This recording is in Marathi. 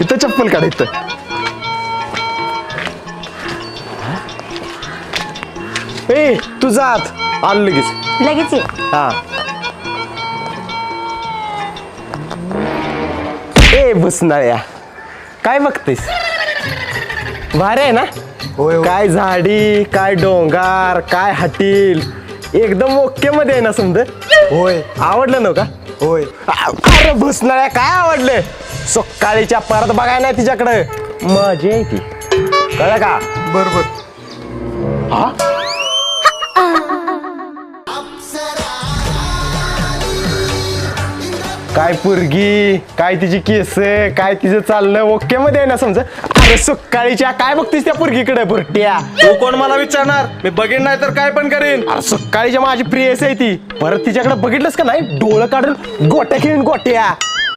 इथं चप्पल काढ इथं. ए तू जात आलं लगेच. लगेच ये. हा ए भुसनाळ्या काय बघतेस भारी आहे ना. काय झाडी काय डोंगर काय हटील एकदम ओके मध्ये आहे ना समजा. होय आवडलं नव का. होय. अरे भुसनाळ्या काय आवडलं. सकाळीच्या परत बघाय नाही तिच्याकडे मजा आहे ती कळलं का. बरोबर. हा काय पुरगी काय तिची केस काय तिचं चालणं ओके मध्ये आहे ना समजा. अरे सकाळीच्या काय बघतीस त्या पुरगीकडे बुरट्या. तू कोण मला विचारणार. मी बघेन नाही तर काय पण करेन. अरे सकाळीच्या माझी प्रियस आहे ती. परत तिच्याकडे बघितलंस का नाही डोळं काढून गोट्या खेळून गोट्या